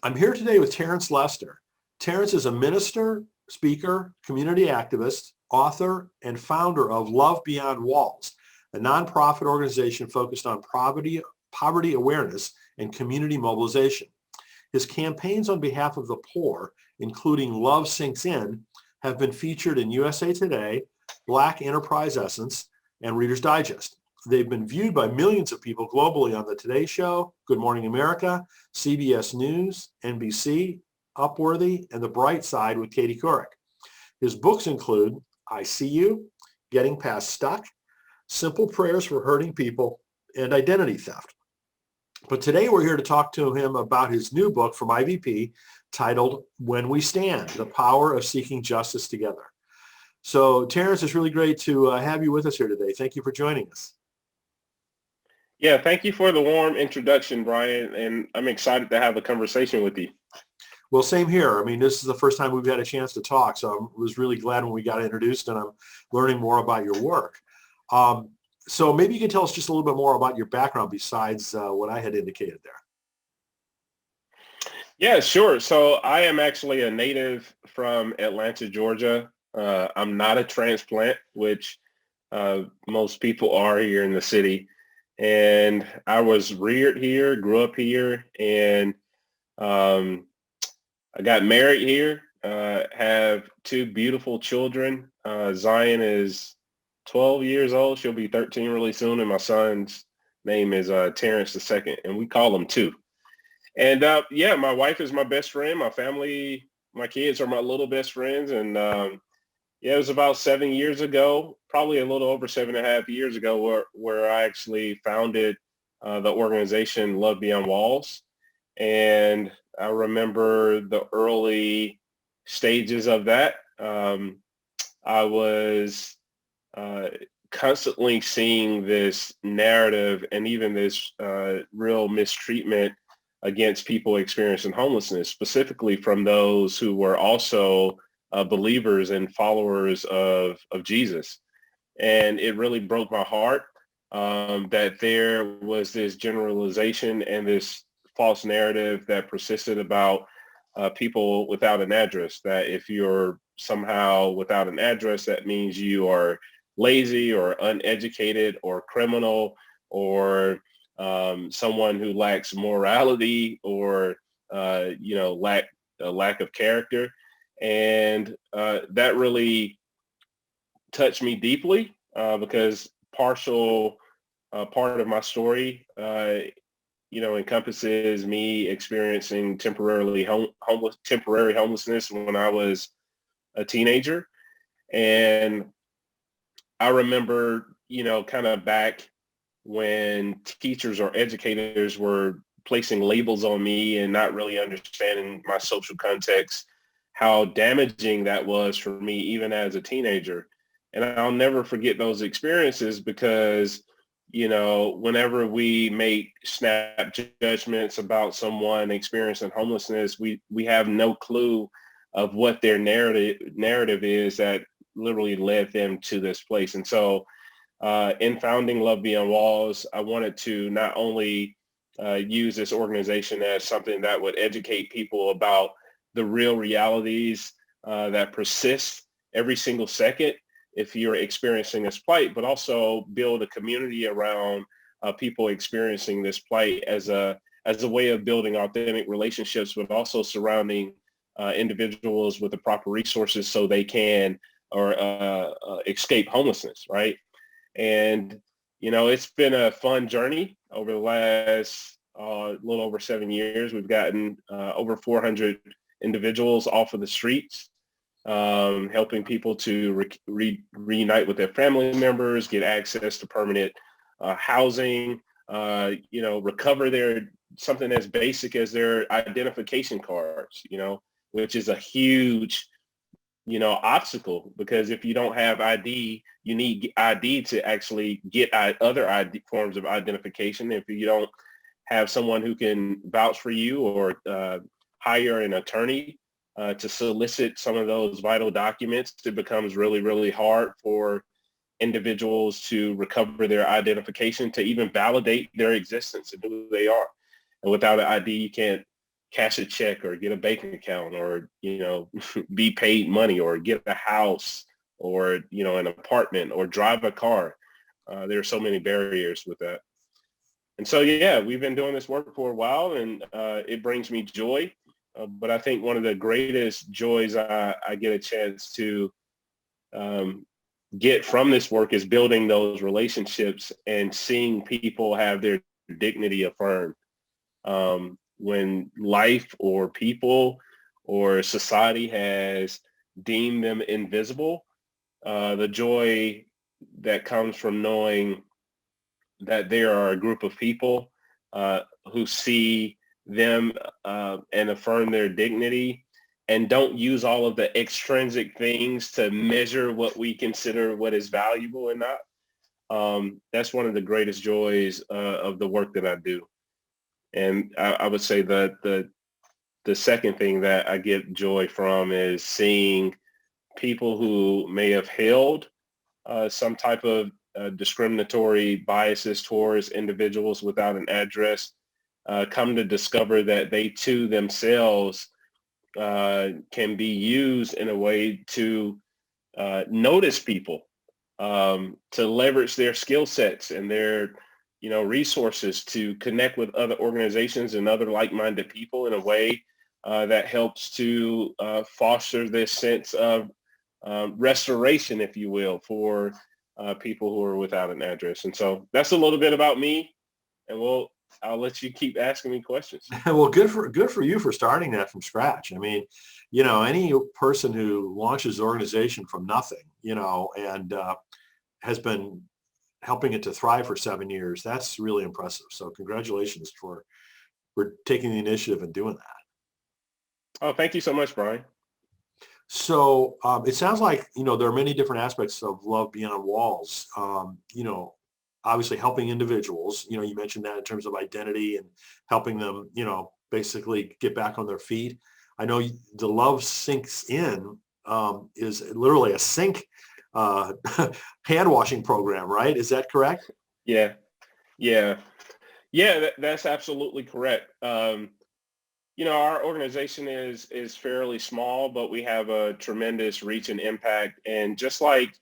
I'm here today with Terence Lester. Terence is a minister, speaker, community activist, author, and founder of Love Beyond Walls, a nonprofit organization focused on poverty awareness and community mobilization. His campaigns on behalf of the poor, including Love Sinks In, have been featured in USA Today, Black Enterprise Essence, and Reader's Digest. They've been viewed by millions of people globally on The Today Show, Good Morning America, CBS News, NBC, Upworthy, and The Bright Side with Katie Couric. His books include I See You, Getting Past Stuck, Simple Prayers for Hurting People, and Identity Theft. But today we're here to talk to him about his new book from IVP titled When We Stand, The Power of Seeking Justice Together. So Terence, it's really great to have you with us here today. Thank you for joining us. Yeah, thank you for the warm introduction, Brian, and I'm excited to have a conversation with you. Well, same here. I mean, this is the first time we've had a chance to talk, so I was really glad when we got introduced, and I'm learning more about your work. So maybe you can tell us just a little bit more about your background besides what I had indicated there. Yeah, sure. So I am actually a native from Atlanta, Georgia. I'm not a transplant, which most people are here in the city. And I was reared here, grew up here, and I got married here, have two beautiful children. Zion is 12 years old. She'll be 13 really soon. And my son's name is Terence II, and we call him two. And yeah, my wife is my best friend. My family, my kids are my little best friends. And yeah, it was about 7 years ago, probably a little over 7.5 years ago, where I actually founded the organization Love Beyond Walls. And I remember the early stages of that. I was constantly seeing this narrative and even this real mistreatment against people experiencing homelessness, specifically from those who were also believers and followers of Jesus. And it really broke my heart that there was this generalization and this false narrative that persisted about people without an address, that if you're somehow without an address, that means you are lazy or uneducated or criminal or someone who lacks morality or, lack of character. And that really touched me deeply because part of my story, encompasses me experiencing temporary homelessness when I was a teenager. And I remember, kind of back when teachers or educators were placing labels on me and not really understanding my social context, how damaging that was for me, even as a teenager. And I'll never forget those experiences because, whenever we make snap judgments about someone experiencing homelessness, we have no clue of what their narrative is that literally led them to this place. And so in founding Love Beyond Walls, I wanted to not only use this organization as something that would educate people about the real realities that persist every single second if you're experiencing this plight, but also build a community around people experiencing this plight as a way of building authentic relationships, but also surrounding individuals with the proper resources so they can escape homelessness, right? And, it's been a fun journey over the last little over 7 years. We've gotten over 400 individuals off of the streets, helping people to reunite with their family members, get access to permanent housing, recover something as basic as their identification cards, which is a huge, obstacle, because if you don't have ID, you need ID to actually get other ID forms of identification. If you don't have someone who can vouch for you or hire an attorney to solicit some of those vital documents, it becomes really, really hard for individuals to recover their identification, to even validate their existence and who they are. And without an ID, you cash a check or get a bank account or, be paid money or get a house or, an apartment or drive a car. There are so many barriers with that. And so, yeah, we've been doing this work for a while, and it brings me joy. But I think one of the greatest joys I get a chance to get from this work is building those relationships and seeing people have their dignity affirmed. When life or people or society has deemed them invisible, the joy that comes from knowing that there are a group of people who see them and affirm their dignity and don't use all of the extrinsic things to measure what we consider what is valuable and not. That's one of the greatest joys of the work that I do. And I would say that the second thing that I get joy from is seeing people who may have held some type of discriminatory biases towards individuals without an address come to discover that they too themselves can be used in a way to notice people, to leverage their skill sets and their resources to connect with other organizations and other like-minded people in a way that helps to foster this sense of restoration, if you will, for people who are without an address. And so that's a little bit about me, and I'll let you keep asking me questions. Well, good for you for starting that from scratch. I mean, any person who launches an organization from nothing, and has been helping it to thrive for 7 years, that's really impressive. So congratulations for taking the initiative and doing that. Oh, thank you so much, Brian. So it sounds like, there are many different aspects of Love Beyond Walls, obviously helping individuals, you mentioned that in terms of identity and helping them, basically get back on their feet. I know the Love Sinks In is literally a sink hand washing program, right? Is that correct? Yeah. That's absolutely correct. Our organization is fairly small, but we have a tremendous reach and impact. And just like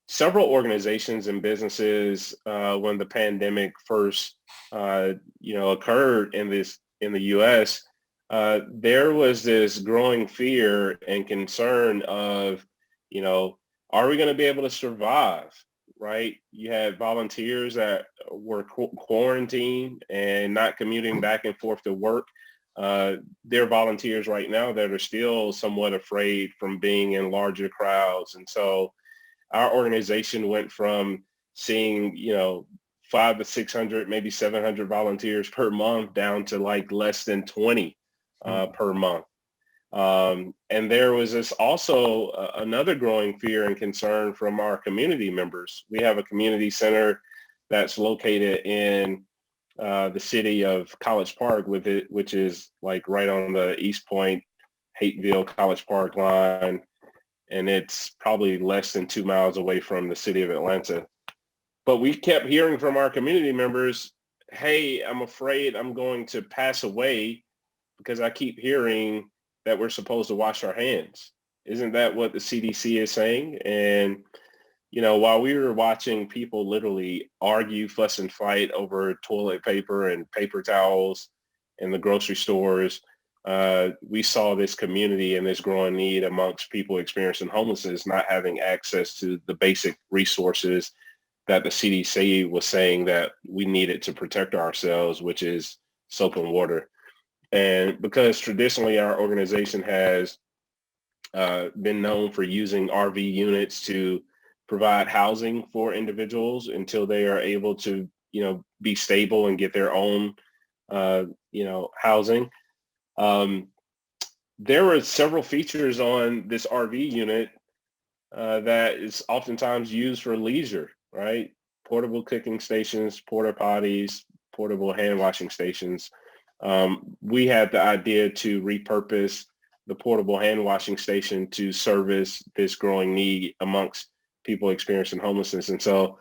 several organizations and businesses, when the pandemic first, occurred in the U.S., there was this growing fear and concern of, are we going to be able to survive? Right? You had volunteers that were quarantined and not commuting back and forth to work. There are volunteers right now that are still somewhat afraid from being in larger crowds. And so our organization went from seeing, 500 to 600, maybe 700 volunteers per month down to like less than 20 per month. And there was also another growing fear and concern from our community members. We have a community center that's located in the city of College Park, which is like right on the East Point, Hateville, College Park line. And it's probably less than 2 miles away from the city of Atlanta. But we kept hearing from our community members, hey, I'm afraid I'm going to pass away because I keep hearing that we're supposed to wash our hands. Isn't that what the CDC is saying? And, while we were watching people literally argue, fuss, and fight over toilet paper and paper towels in the grocery stores, we saw this community and this growing need amongst people experiencing homelessness, not having access to the basic resources that the CDC was saying that we needed to protect ourselves, which is soap and water. And because traditionally our organization has been known for using RV units to provide housing for individuals until they are able to, be stable and get their own, housing. There were several features on this RV unit that is oftentimes used for leisure, right? Portable cooking stations, porta potties, portable hand washing stations. We had the idea to repurpose the portable hand washing station to service this growing need amongst people experiencing homelessness. And so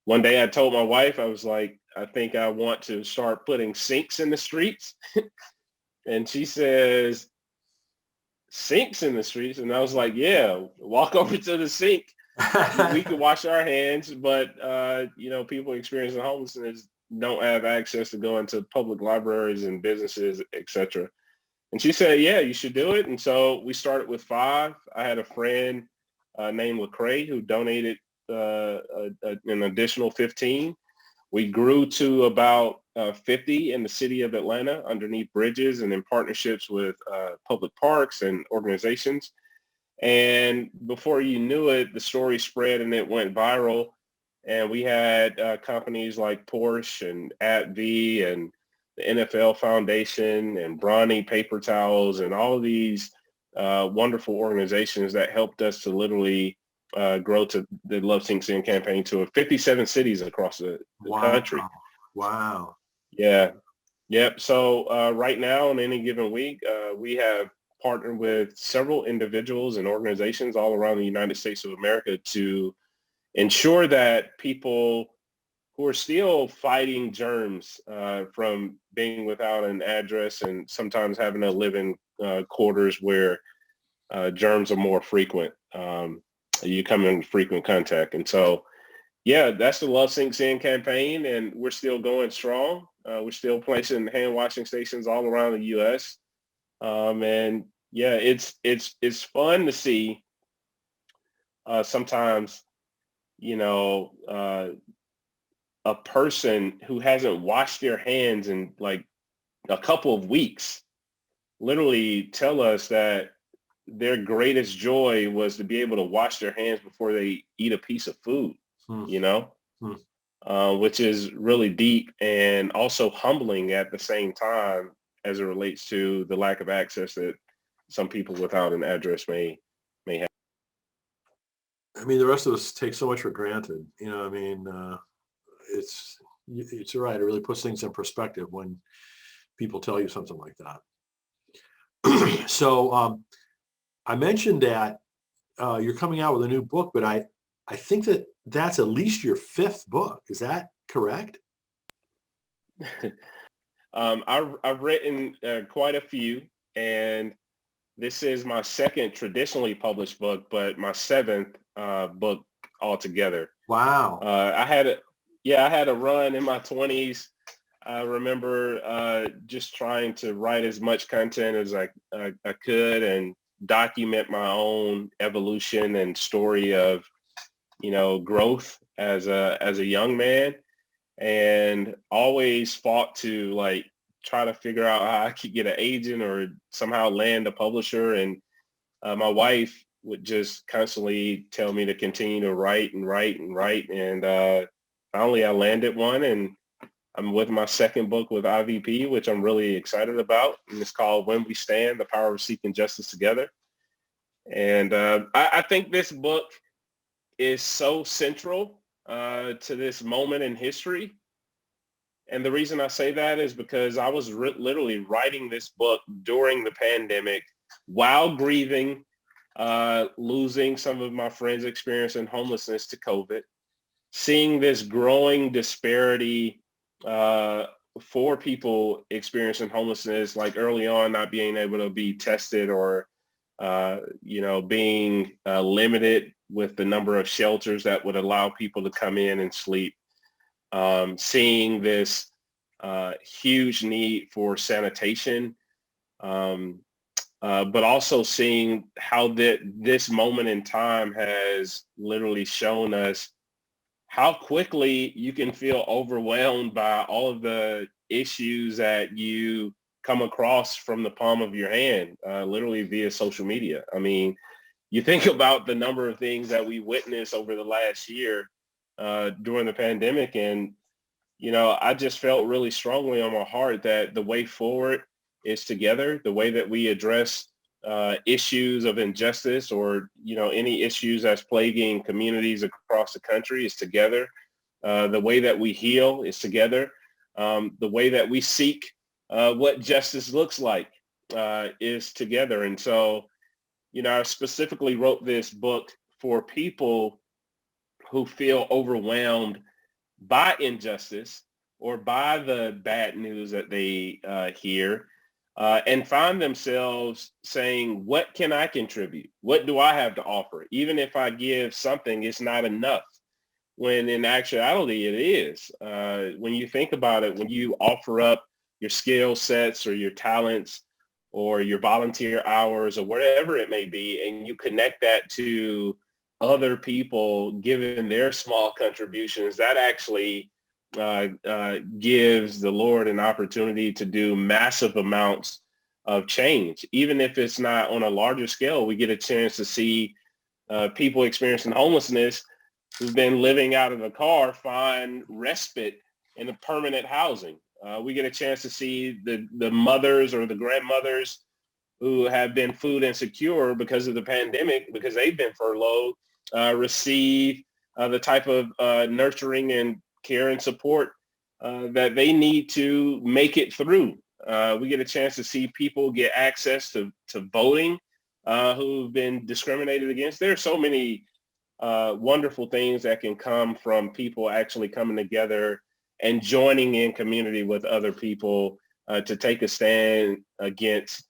one day I told my wife, I was like, I think I want to start putting sinks in the streets. And she says, sinks in the streets. And I was like, yeah, walk over to the sink. We could wash our hands, but, people experiencing homelessness don't have access to go into public libraries and businesses, etc. And she said, yeah, you should do it. And so we started with 5. I had a friend named Lecrae who donated an additional 15. We grew to about 50 in the city of Atlanta underneath bridges and in partnerships with public parks and organizations. And before you knew it, the story spread and it went viral. And we had companies like Porsche and AbbVie and the NFL Foundation and Brawny Paper Towels and all of these wonderful organizations that helped us to literally grow to the Love Sinks In campaign to 57 cities across the country. Wow. Yeah. Yep. So right now on any given week, we have partnered with several individuals and organizations all around the United States of America to ensure that people who are still fighting germs from being without an address and sometimes having to live in quarters where germs are more frequent. You come in frequent contact. And so, yeah, that's the Love Sinks In campaign, and we're still going strong. We're still placing hand washing stations all around the U.S. And yeah, it's fun to see sometimes, a person who hasn't washed their hands in like a couple of weeks literally tell us that their greatest joy was to be able to wash their hands before they eat a piece of food, which is really deep and also humbling at the same time as it relates to the lack of access that some people without an address may have. I mean, the rest of us take so much for granted. It's right. It really puts things in perspective when people tell you something like that. So I mentioned that you're coming out with a new book, but I think that's at least your 5th book. Is that correct? I've written quite a few, and this is my 2nd traditionally published book, but my 7th book altogether. Wow. I had a run in my 20s. I remember just trying to write as much content as I could and document my own evolution and story of, growth as a young man, and always fought to like try to figure out how I could get an agent or somehow land a publisher. And my wife would just constantly tell me to continue to write and write and write. And finally I landed one, and I'm with my 2nd book with IVP, which I'm really excited about. And it's called When We Stand, The Power of Seeking Justice Together. And I think this book is so central to this moment in history. And the reason I say that is because I was literally writing this book during the pandemic while grieving, losing some of my friends experiencing homelessness to COVID, seeing this growing disparity for people experiencing homelessness, like early on not being able to be tested or, being limited with the number of shelters that would allow people to come in and sleep. Seeing this huge need for sanitation, but also seeing how this moment in time has literally shown us how quickly you can feel overwhelmed by all of the issues that you come across from the palm of your hand, literally via social media. I mean, you think about the number of things that we witnessed over the last year during the pandemic, and I just felt really strongly on my heart that the way forward is together. The way that we address issues of injustice or, any issues that's plaguing communities across the country is together. The way that we heal is together. The way that we seek what justice looks like is together. And so, I specifically wrote this book for people who feel overwhelmed by injustice or by the bad news that they hear, and find themselves saying, what can I contribute? What do I have to offer? Even if I give something, it's not enough. When in actuality, it is. When you think about it, when you offer up your skill sets or your talents or your volunteer hours or whatever it may be, and you connect that to other people giving their small contributions, that actually gives the Lord an opportunity to do massive amounts of change. Even if it's not on a larger scale, we get a chance to see people experiencing homelessness who've been living out of a car find respite in a permanent housing. We get a chance to see the mothers or the grandmothers who have been food insecure because of the pandemic, because they've been furloughed, receive the type of nurturing and care and support that they need to make it through. We get a chance to see people get access to voting who've been discriminated against. There are so many wonderful things that can come from people actually coming together and joining in community with other people to take a stand against,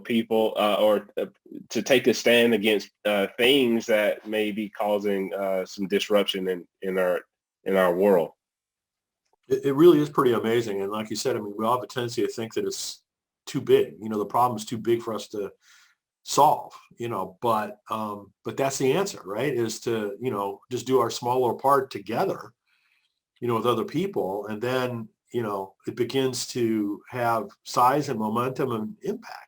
people or to take a stand against things that may be causing some disruption in our world. It really is pretty amazing. And like you said, I mean, we all have a tendency to think that it's too big. The problem is too big for us to solve, but that's the answer, right? Is to, just do our small little part together, with other people. And then, it begins to have size and momentum and impact.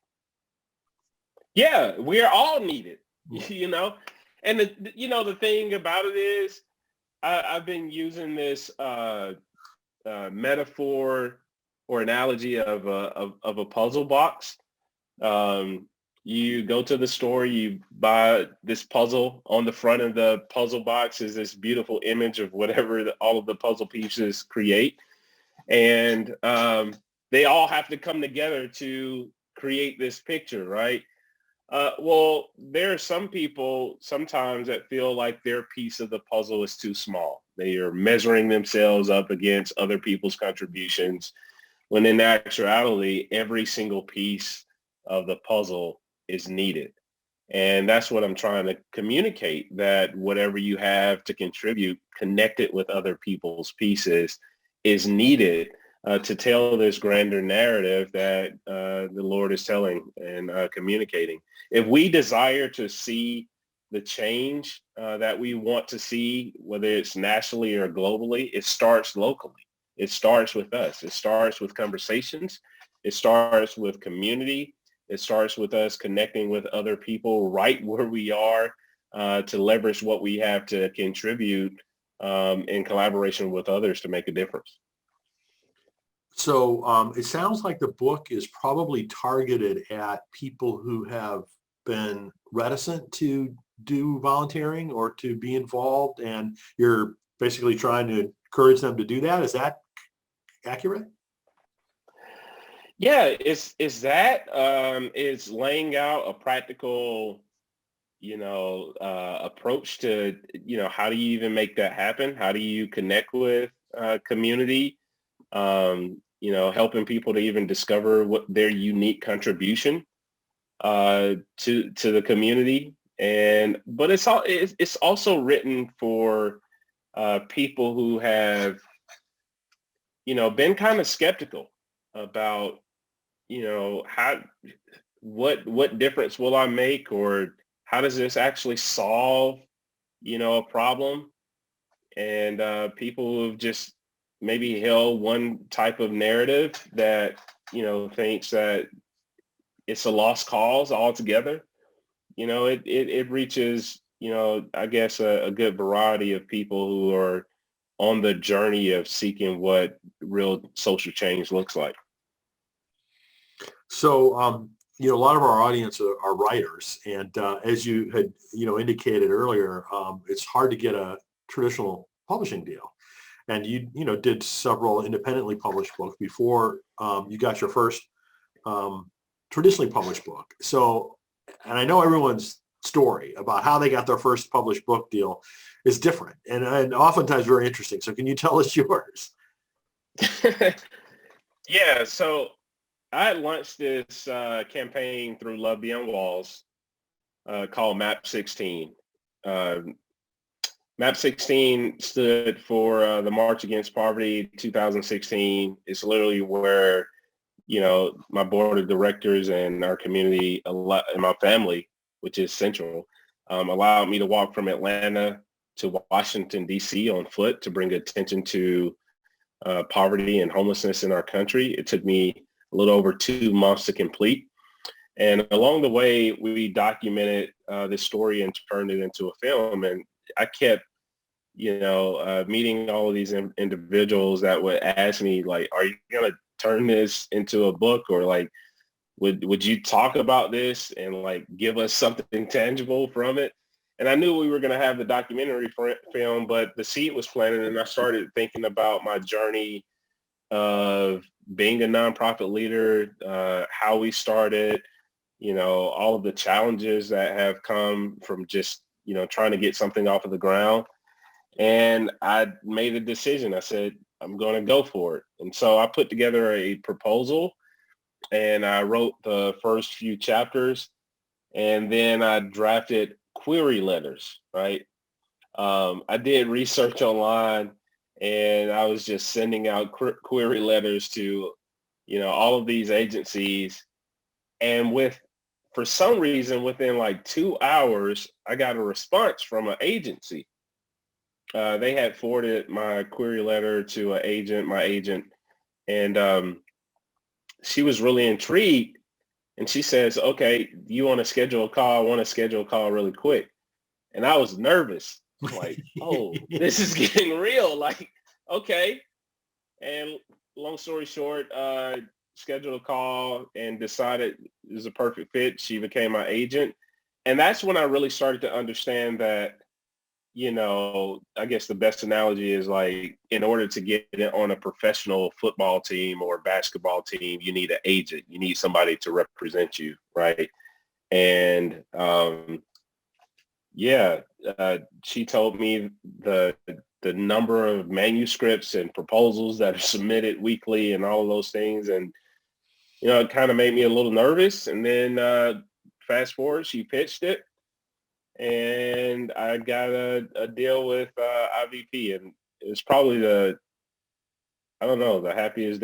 Yeah, we're all needed, And the thing about it is I've been using this metaphor or analogy of a puzzle box. You go to the store, you buy this puzzle. On the front of the puzzle box is this beautiful image of whatever all of the puzzle pieces create. And they all have to come together to create this picture, right? Well, there are some people sometimes that feel like their piece of the puzzle is too small. They are measuring themselves up against other people's contributions, when in actuality, every single piece of the puzzle is needed. And that's what I'm trying to communicate, that whatever you have to contribute, connect it with other people's pieces, is needed to tell this grander narrative that the Lord is telling and communicating. If we desire to see the change that we want to see, whether it's nationally or globally, it starts locally. It starts with us. It starts with conversations. It starts with community. It starts with us connecting with other people right where we are to leverage what we have to contribute in collaboration with others to make a difference. So it sounds like the book is probably targeted at people who have been reticent to do volunteering or to be involved, and you're basically trying to encourage them to do that. Is that accurate? Yeah, it's laying out a practical, approach to, how do you even make that happen? How do you connect with community? Helping people to even discover what their unique contribution to the community. But it's also written for people who have, been kind of skeptical about, what difference will I make, or how does this actually solve, a problem? And people who have just maybe held one type of narrative that, thinks that it's a lost cause altogether. It reaches, I guess a good variety of people who are on the journey of seeking what real social change looks like. So, a lot of our audience are writers, and as you had, indicated earlier, it's hard to get a traditional publishing deal. And you did several independently published books before you got your first traditionally published book. So, and I know everyone's story about how they got their first published book deal is different and oftentimes very interesting. So can you tell us yours? Yeah. So I had launched this campaign through Love Beyond Walls called MAP 16. Uh, MAP 16 stood for the March Against Poverty 2016. It's literally where, my board of directors and our community and my family, which is central, allowed me to walk from Atlanta to Washington, D.C. on foot to bring attention to poverty and homelessness in our country. It took me a little over 2 months to complete. And along the way, we documented this story and turned it into a film. And I kept, meeting all of these individuals that would ask me, like, are you going to turn this into a book? Or like, would you talk about this and like give us something tangible from it? And I knew we were going to have the documentary film, but the seed was planted, and I started thinking about my journey of being a nonprofit leader, how we started, all of the challenges that have come from just, trying to get something off of the ground. And I made a decision. I said, I'm going to go for it. And so I put together a proposal, and I wrote the first few chapters, and then I drafted query letters, right? I did research online, and I was just sending out query letters to, all of these agencies. And for some reason, within like 2 hours, I got a response from an agency. They had forwarded my query letter to my agent, and she was really intrigued. And she says, okay, you want to schedule a call? I want to schedule a call really quick. And I was nervous. I'm like, oh, this is getting real. Like, okay. And long story short, scheduled a call and decided it was a perfect fit. She became my agent. And that's when I really started to understand that, I guess the best analogy is like, in order to get it on a professional football team or basketball team, you need an agent. You need somebody to represent you, right? And she told me the number of manuscripts and proposals that are submitted weekly and all of those things. And, it kind of made me a little nervous. And then fast forward, she pitched it. And I got a deal with IVP, and it was probably one of the happiest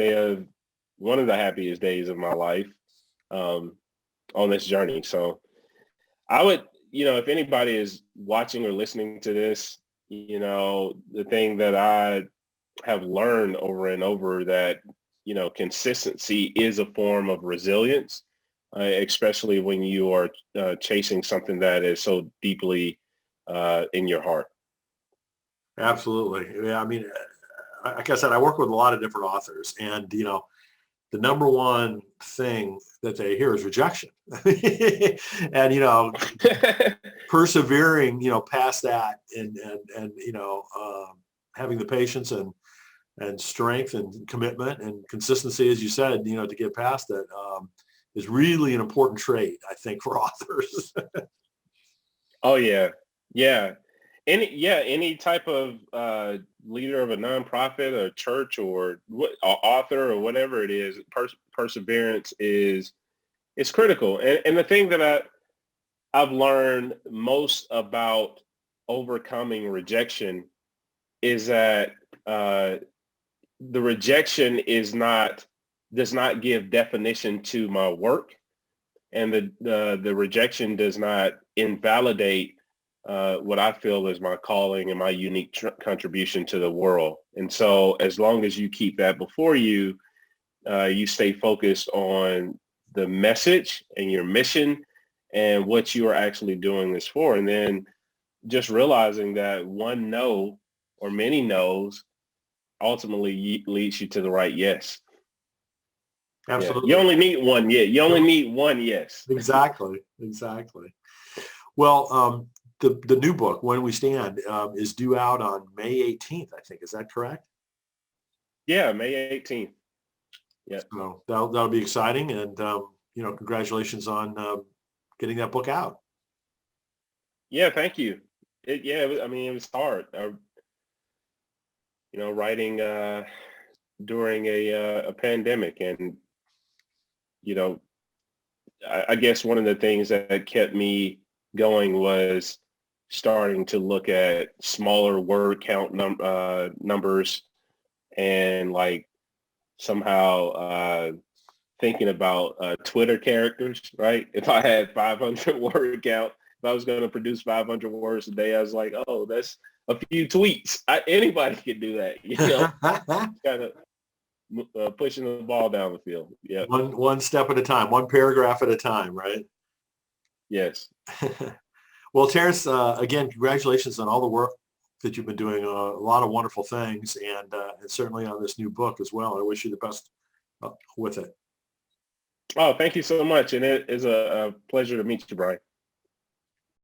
days of my life on this journey. So I would, if anybody is watching or listening to this, the thing that I have learned over and over that, consistency is a form of resilience. Especially when you are chasing something that is so deeply in your heart. Absolutely. Yeah, I mean, like I said, I work with a lot of different authors, and the number one thing that they hear is rejection, and persevering, past that, and having the patience and strength and commitment and consistency, as you said, to get past it. Is really an important trait, I think, for authors. Oh yeah. Yeah. Any type of leader of a nonprofit or church or author or whatever it is, perseverance is critical. And the thing that I've learned most about overcoming rejection is that the rejection does not give definition to my work, and the rejection does not invalidate what I feel is my calling and my unique contribution to the world. And so as long as you keep that before you, you stay focused on the message and your mission and what you are actually doing this for. And then just realizing that one no or many no's ultimately leads you to the right yes. Absolutely. Yeah. You only need one. Yeah. You only need one. Yes. Exactly. Well, the new book, When We Stand, is due out on May 18th, I think. Is that correct? Yeah. May 18th. Yeah. So that'll be exciting. And, congratulations on getting that book out. Yeah. Thank you. It was hard, writing during a pandemic, and you know, I guess one of the things that kept me going was starting to look at smaller word count numbers and like somehow thinking about Twitter characters, right? If I had 500 word count, if I was going to produce 500 words a day, I was like, oh, that's a few tweets. Anybody can do that, you know, kind of pushing the ball down the field. Yeah. One step at a time, one paragraph at a time, right? Yes. Well, Terrence, again, congratulations on all the work that you've been doing. A lot of wonderful things, and certainly on this new book as well. I wish you the best with it. Oh, thank you so much. And it is a pleasure to meet you, Brian.